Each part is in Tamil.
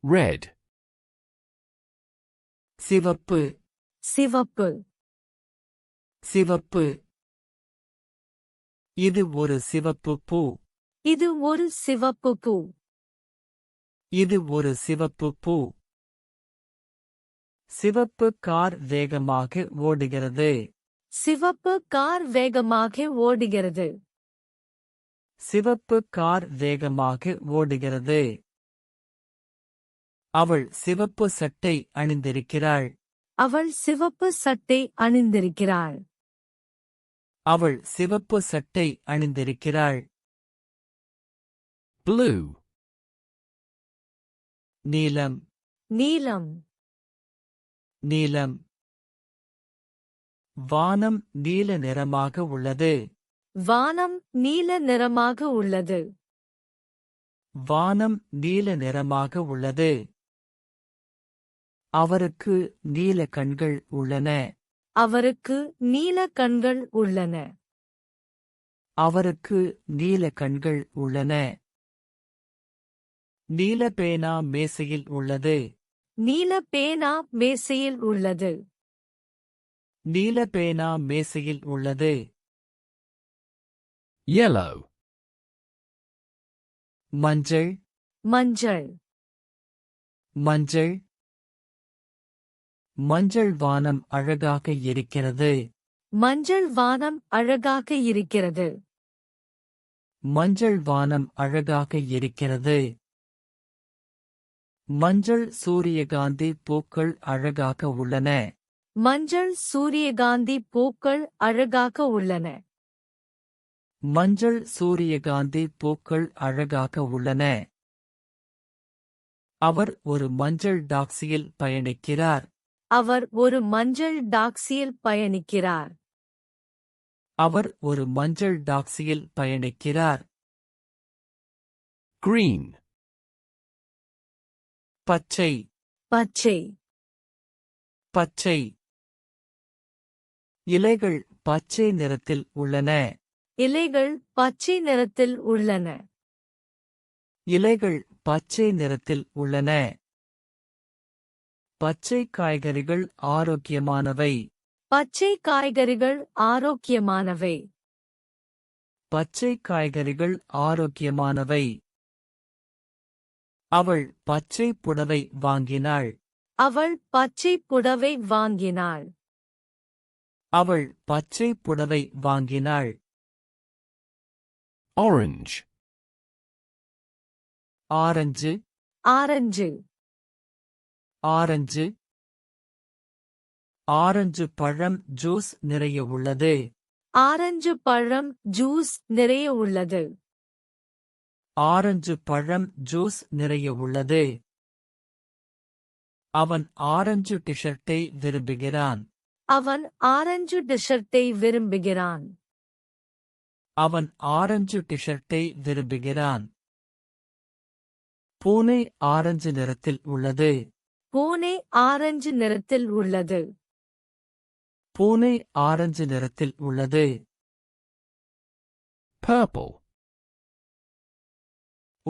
Red. சிவப்பு சிவப்பு சிவப்பு. இது ஒரு சிவப்பு பூ. இது ஒரு சிவப்பு பூ. இது ஒரு சிவப்பு பூ. சிவப்பு கார் வேகமாக ஓடுகிறது. சிவப்பு கார் வேகமாக ஓடுகிறது. சிவப்பு கார் வேகமாக ஓடுகிறது. அவள் சிவப்பு சட்டை அணிந்திருக்கிறாள். அவள் சிவப்பு சட்டை அணிந்திருக்கிறாள். அவள் சிவப்பு சட்டை அணிந்திருக்கிறாள். Blue. நீலம் நீலம் நீலம். வானம் நீல நிறமாக உள்ளது. வானம் நீல நிறமாக உள்ளது. வானம் நீல நிறமாக உள்ளது. அவருக்கு நீல கண்கள் உள்ளன. அவருக்கு நீல கண்கள் உள்ளன. அவருக்கு நீல கண்கள் உள்ளன. நீல பேனா மேசையில் உள்ளது. நீல பேனா மேசையில் உள்ளது. நீல பேனா மேசையில் உள்ளது. Yellow. மஞ்சள் மஞ்சள் மஞ்சள். மஞ்சள் வானம் அழகாக இருக்கிறது. மஞ்சள் வானம் அழகாக இருக்கிறது. மஞ்சள் வானம் அழகாக இருக்கிறது. மஞ்சள் சூரியகாந்தி பூக்கள் அழகாக உள்ளன. மஞ்சள் சூரியகாந்தி பூக்கள் அழகாக உள்ளன. மஞ்சள் சூரியகாந்தி பூக்கள் அழகாக உள்ளன. அவர் ஒரு மஞ்சள் டாக்ஸியில் பயணிக்கிறார். அவர் ஒரு மஞ்சள் டாக்ஸியில் பயணிக்கிறார். அவர் ஒரு மஞ்சள் டாக்ஸியில் பயணிக்கிறார். Green. பச்சை பச்சை பச்சை. இலைகள் பச்சை நிறத்தில் உள்ளன. இலைகள் பச்சை நிறத்தில் உள்ளன. இலைகள் பச்சை நிறத்தில் உள்ளன. பச்சை காய்கறிகள் ஆரோக்கியமானவை. பச்சை காய்கறிகள் ஆரோக்கியமானவை. பச்சை காய்கறிகள் ஆரோக்கியமானவை. அவள் பச்சை புடவை வாங்கினாள். அவள் பச்சை புடவை வாங்கினாள். அவள் பச்சை புடவை வாங்கினாள். Orange. Orange orange orange. Orange பழம் ஜூஸ் நிறைய உள்ளது. ஆரஞ்சு பழம் ஜூஸ் நிறைய உள்ளது. ஆரஞ்சு பழம் ஜூஸ் நிறைய உள்ளது. அவன் ஆரஞ்சு டிஷர்ட்டை விரும்புகிறான். அவன் ஆரஞ்சு டிஷர்ட்டை விரும்புகிறான். அவன் ஆரஞ்சு டிஷர்ட்டை விரும்புகிறான். பூனை ஆரஞ்சு நிறத்தில் உள்ளது. பூனை ஆரஞ்சு நிறத்தில் உள்ளது. பூனை ஆரஞ்சு நிறத்தில் உள்ளது. Purple.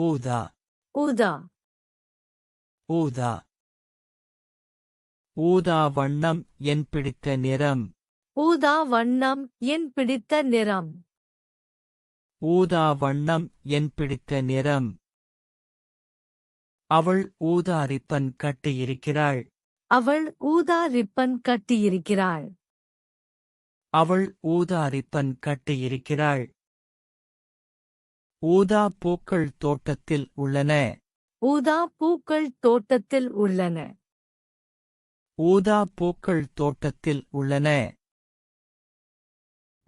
ஊதா ஊதா ஊதா. ஊதா வண்ணம் என் பிடித்த நிறம். ஊதா வண்ணம் என் பிடித்த நிறம். ஊதா வண்ணம் என் பிடித்த நிறம். அவள் ஊதா ரிப்பன் கட்டியிருக்கிறாள். அவள் ஊதா ரிப்பன் கட்டியிருக்கிறாள். அவள் ஊதா ரிப்பன் கட்டியிருக்கிறாள். ஊதா பூக்கள் தோட்டத்தில் உள்ளன. ஊதா பூக்கள் தோட்டத்தில் உள்ளன. ஊதா பூக்கள் தோட்டத்தில் உள்ளன.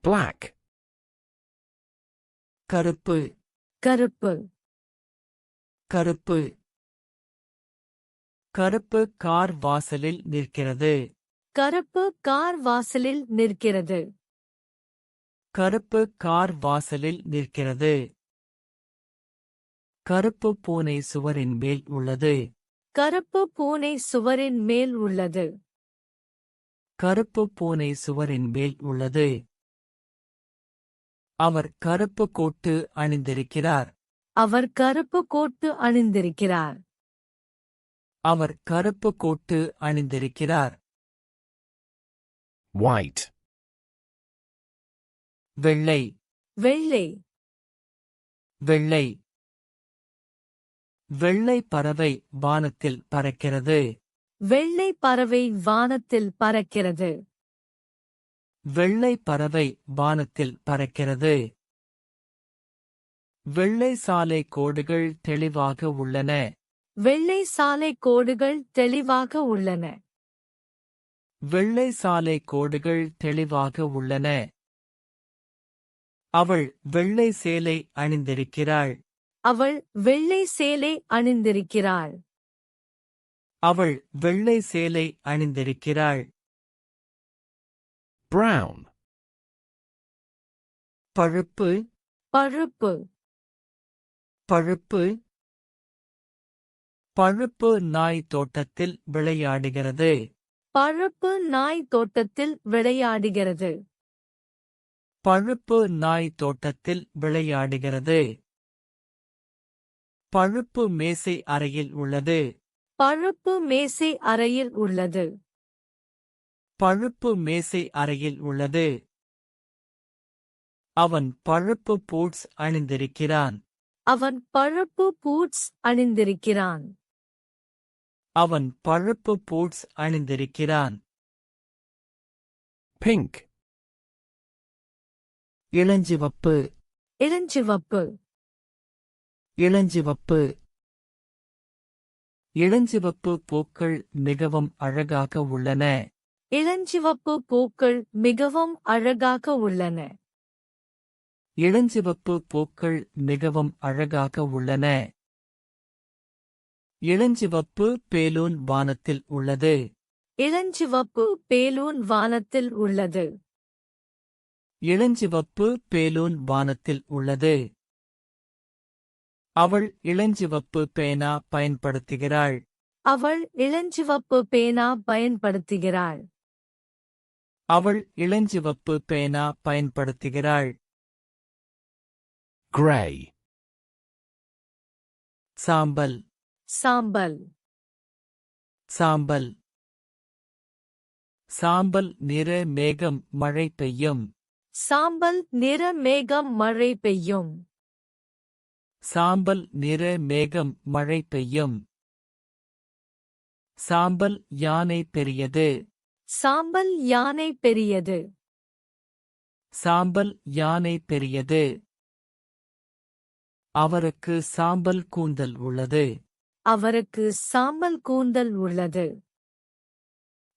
Black. கருப்பு கருப்பு கருப்பு. கருப்பு கார் வாசலில் நிற்கிறது. கருப்பு கார் வாசலில் நிற்கிறது. கருப்பு கார் வாசலில் நிற்கிறது. கருப்பு பூனை சுவரின் மேல் உள்ளது. கருப்பு பூனை சுவரின் மேல் உள்ளது. கருப்பு பூனை சுவரின் மேல் உள்ளது. அவர் கருப்பு கோட்டு அணிந்திருக்கிறார். அவர் கருப்பு கோட்டு அணிந்திருக்கிறார். அவர் கருப்பு கோட்டு அணிந்திருக்கிறார். White. வெள்ளை. வெள்ளை. வெள்ளை. வெள்ளை பறவை வானத்தில் பறக்கிறது. வெள்ளை பறவை வானத்தில் பறக்கிறது. வெள்ளை பறவை வானத்தில் பறக்கிறது. வெள்ளை சாலை கோடுகள் தெளிவாக உள்ளன. வெள்ளை சாலை கோடுகள் தெளிவாக உள்ளன. வெள்ளை சாலை கோடுகள் தெளிவாக உள்ளன. அவள் வெள்ளை சேலை அணிந்திருக்கிறாள். அவள் வெள்ளை சேலை அணிந்திருக்கிறாள். அவள் வெள்ளை சேலை அணிந்திருக்கிறாள். Brown. பழுப்பு. பழுப்பு. பழுப்பு. பழுப்பு நாய் தோட்டத்தில் விளையாடுகிறது. பழுப்பு நாய் தோட்டத்தில் விளையாடுகிறது. பழுப்பு நாய் தோட்டத்தில் விளையாடுகிறது. பழுப்பு மேசை அறையில் உள்ளது. பழுப்பு மேசை அறையில் உள்ளது. பழுப்பு மேசை அறையில் உள்ளது. அவன் பழுப்பு பூட்ஸ் அணிந்திருக்கிறான். அவன் பழுப்பு பூட்ஸ் அணிந்திருக்கிறான். அவன் பழுப்பு பூட்ஸ் அணிந்திருக்கிறான். Pink. இளஞ்சிவப்பு. இளஞ்சிவப்பு. இளஞ்சிவப்பு. இளஞ்சிவப்பு பூக்கள் மிகவும் அழகாக உள்ளன. இளஞ்சிவப்பு பூக்கள் மிகவும் அழகாக உள்ளன. இளஞ்சிவப்பு பூக்கள் மிகவும் அழகாக உள்ளன. இளஞ்சிவப்பு பேலூன் வானத்தில் உள்ளது. இளஞ்சிவப்பு பேலூன் வானத்தில் உள்ளது. இளஞ்சிவப்பு பேலூன் வானத்தில் உள்ளது. அவள் இளஞ்சிவப்பு பேனா பயன்படுத்துகிறாள். அவள் இளஞ்சிவப்பு பேனா பயன்படுத்துகிறாள். அவள் இளஞ்சிவப்பு பேனா பயன்படுத்துகிறாள். Gray. சாம்பல். சாம்பல். சாம்பல். சாம்பல் நிற மேகம் மழை பெய்யும். சாம்பல் நிற மேகம் மழை பெய்யும். சாம்பல் நிற மேகம் மழை பெய்யும். சாம்பல் யானை பெரியது. சாம்பல் யானை பெரியது. சாம்பல் யானை பெரியது. அவருக்கு சாம்பல் கூந்தல் உள்ளது. அவருக்கு சாம்பல் கூந்தல் உள்ளது.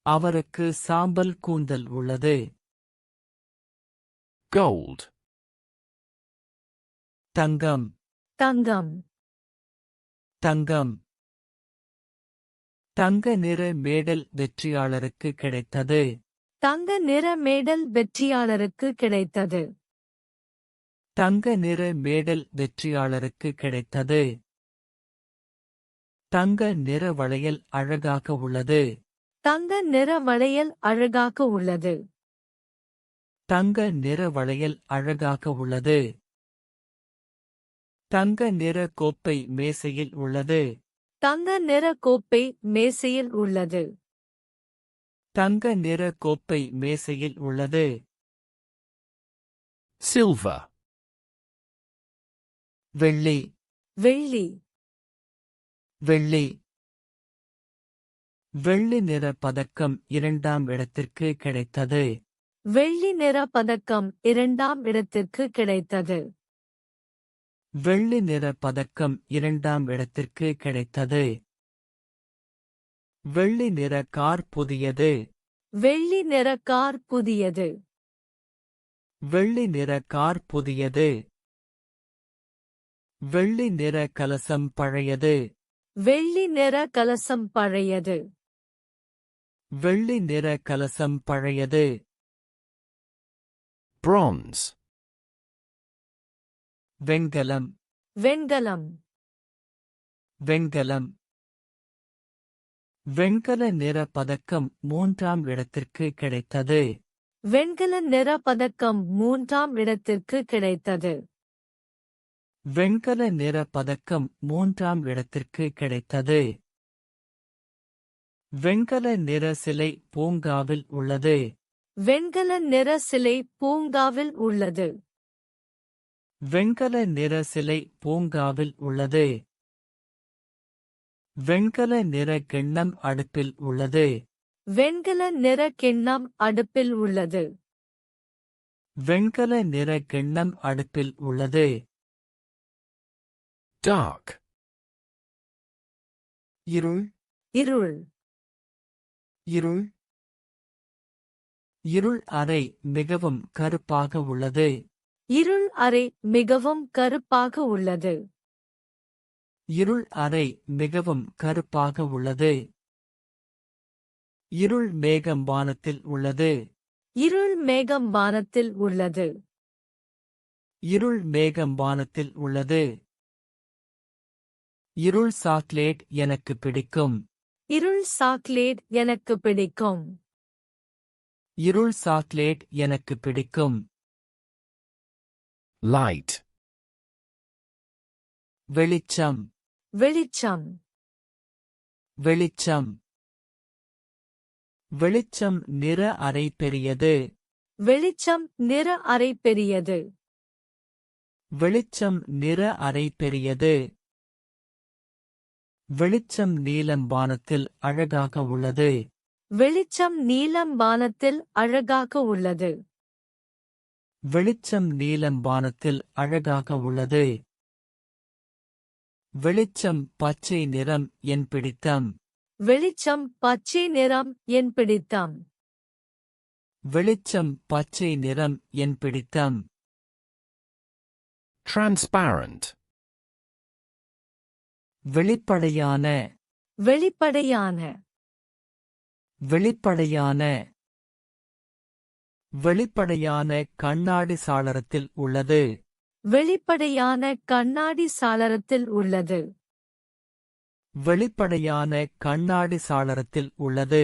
அவருக்கு சாம்பல் கூந்தல் உள்ளது. Gold. தங்கம். தங்கம். தங்கம். தங்க நிற மேடல் வெற்றியாளருக்கு கிடைத்தது. தங்க நிற மேடல் வெற்றியாளருக்கு கிடைத்தது. தங்க நிற மேடல் வெற்றியாளருக்கு கிடைத்தது. தங்க நிற வளையல் அழகாக உள்ளது. தங்க நிற வளையல் அழகாக உள்ளது. தங்க நிற வளையல் அழகாக உள்ளது. தங்க நிற கோப்பை மேசையில் உள்ளது. தங்க நிற கோப்பை மேசையில் உள்ளது. தங்க நிற கோப்பை மேசையில் உள்ளது. Silver. வெள்ளி. வெள்ளி. வெள்ளி. வெள்ளி நிற பதக்கம் 2ஆம் இடத்திற்கு கிடைத்தது. வெள்ளி நிற பதக்கம் 2ஆம் இடத்திற்கு கிடைத்தது. வெள்ளி நிற பதக்கம் 2ஆம் இடத்திற்கு கிடைத்தது. வெள்ளி நிற கார் புதியது. வெள்ளி நிற கார் புதியது. வெள்ளி நிற கார் புதியது. வெள்ளி நிற கலசம் பழையது. வெள்ளி நிற கலசம் பழையது. வெள்ளி நிற கலசம் பழையது. Bronze. வெண்கலம். வெண்கலம். வெண்கலம். வெண்கல நிற பதக்கம் 3ஆம் இடத்திற்கு கிடைத்தது. வெண்கல நிற பதக்கம் 3ஆம் இடத்திற்கு கிடைத்தது. வெண்கல நிற பதக்கம் 3ஆம் இடத்திற்கு கிடைத்தது. வெண்கல நிற சிலை பூங்காவில் உள்ளது. வெண்கல நிற சிலை பூங்காவில் உள்ளது. வெண்கல நிற சிலை பூங்காவில் உள்ளது. வெண்கல நிற கிண்ணம் அடுப்பில் உள்ளது. வெண்கல நிற கிண்ணம் அடுப்பில் உள்ளது. வெண்கல நிற கிண்ணம் அடுப்பில் உள்ளது. Dark. இருள். இருள். இருள். இருள் அறை மிகவும் கருப்பாக உள்ளது. இருள் அறை மிகவும் கருப்பாக உள்ளது. இருள் அறை மிகவும் கருப்பாக உள்ளது. இருள் மேகம் வானத்தில் உள்ளது. இருள் மேகம் வானத்தில் உள்ளது. இருள் மேகம் வானத்தில் உள்ளது. இருள் சாக்லேட் எனக்கு பிடிக்கும். இருள் சாக்லேட் எனக்கு பிடிக்கும். இருள் சாக்லேட் எனக்கு பிடிக்கும். Light. வெளிச்சம். வெளிச்சம். வெளிச்சம். வெளிச்சம் நிற அறை பெரியது. வெளிச்சம் நிற அறை பெரியது. வெளிச்சம் நிற அறை பெரியது. வெளிச்சம் நீலம் வானத்தில் அழகாக உள்ளது. வெளிச்சம் நீலம் வானத்தில் அழகாக உள்ளது. வெளிச்சம் நீலம் வானத்தில் அழகாக உள்ளது. வெளிச்சம் பச்சை நிறம் என் பிடித்தம். வெளிச்சம் பச்சை நிறம் என் பிடித்தம். வெளிச்சம் பச்சை நிறம் என் பிடித்தம். Transparent. வெளிப்படையான. வெளிப்படையான. வெளிப்படையான. வெளிப்படையான கண்ணாடி சாளரத்தில் உள்ளது. வெளிப்படையான கண்ணாடி சாளரத்தில் உள்ளது. வெளிப்படையான கண்ணாடி சாளரத்தில் உள்ளது.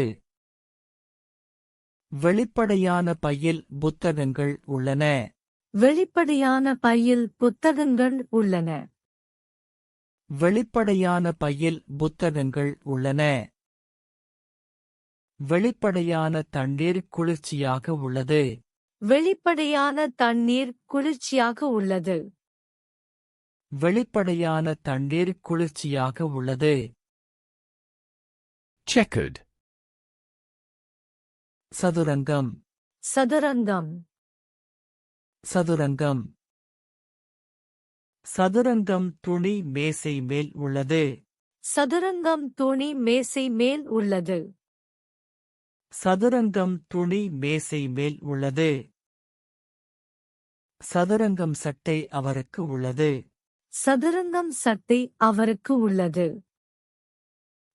வெளிப்படையான பையில் புத்தகங்கள் உள்ளன. வெளிப்படையான பையில் புத்தகங்கள் உள்ளன. வெளிப்படையான பையில் புத்தகங்கள் உள்ளன. வெளிப்படையான தண்ணீர் குளிர்ச்சியாக உள்ளது. வெளிப்படையான தண்ணீர் குளிர்ச்சியாக உள்ளது. வெளிப்படையான தண்ணீர் குளிர்ச்சியாக உள்ளது. Checkered. சதுரங்கம். சதுரங்கம். சதுரங்கம். சதுரங்கம் துணி மேசை மேல் உள்ளது. சதுரங்கம் துணி மேசை மேல் உள்ளது. சதுரங்கம் துணி மேசை மேல் உள்ளது. சதுரங்கம் சட்டை அவருக்கு உள்ளது. சதுரங்கம் சட்டை அவருக்கு உள்ளது.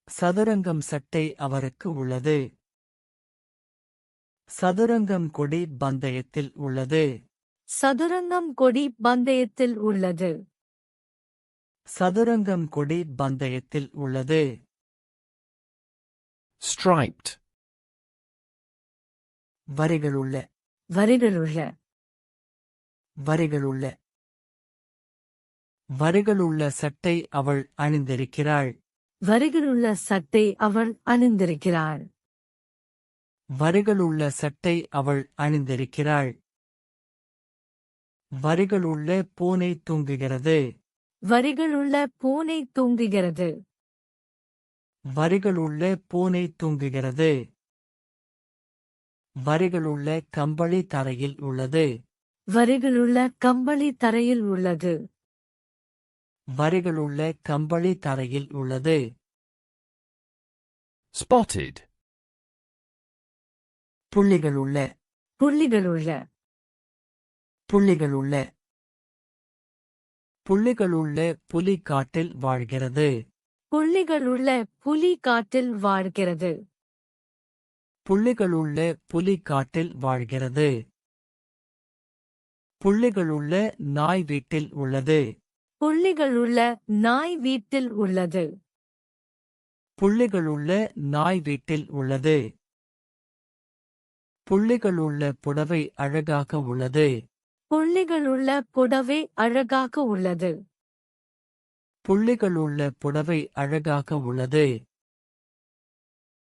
சதுரங்கம் சட்டை அவருக்கு உள்ளது. சதுரங்கம் கொடி பந்தயத்தில் உள்ளது. சதுரங்கம் கொடி பந்தயத்தில் உள்ளது. சதுரங்கம் கொடி பந்தயத்தில் உள்ளது. Striped. வரிகளுள்ள. வரிகளுள்ள. வரிகளுள்ள. வரிகளுள்ள சட்டை அவள் அணிந்திருக்கிறாள். வரிகளுள்ள சட்டை அவள் அணிந்திருக்கிறாள். வரிகளுள்ள சட்டை அவள் அணிந்திருக்கிறாள். வரிகளுள்ள பூனை தூங்குகிறது. வரிகளுள்ள பூனை தூங்குகிறது. வரிகளுள்ள பூனை தூங்குகிறது. வரிகளுள்ள கம்பளி தரையில் உள்ளது. வரிகளுள்ள கம்பளி தரையில் உள்ளது. வரிகளுள்ள கம்பளி தரையில் உள்ளது. Spotted. புள்ளிகளுள்ள. புள்ளிகளுள்ள. புள்ளிகளுள்ள. புள்ளிகளுள்ள புலி காட்டில் வாழ்கிறது. புள்ளிகளுள்ள புலி காட்டில் வாழ்கிறது. புள்ளிகளுள்ள புலி காட்டில் வாழ்கிறது. புள்ளிகளுள்ள நாய் வீட்டில் உள்ளது. புள்ளிகளுள்ள நாய் வீட்டில் உள்ளது. புள்ளிகளுள்ள நாய் வீட்டில் உள்ளது. புள்ளிகளுள்ள புடவை அழகாக உள்ளது. புள்ளிகளுள்ள புடவை அழகாக உள்ளது. புள்ளிகளுள்ள புடவை அழகாக உள்ளது.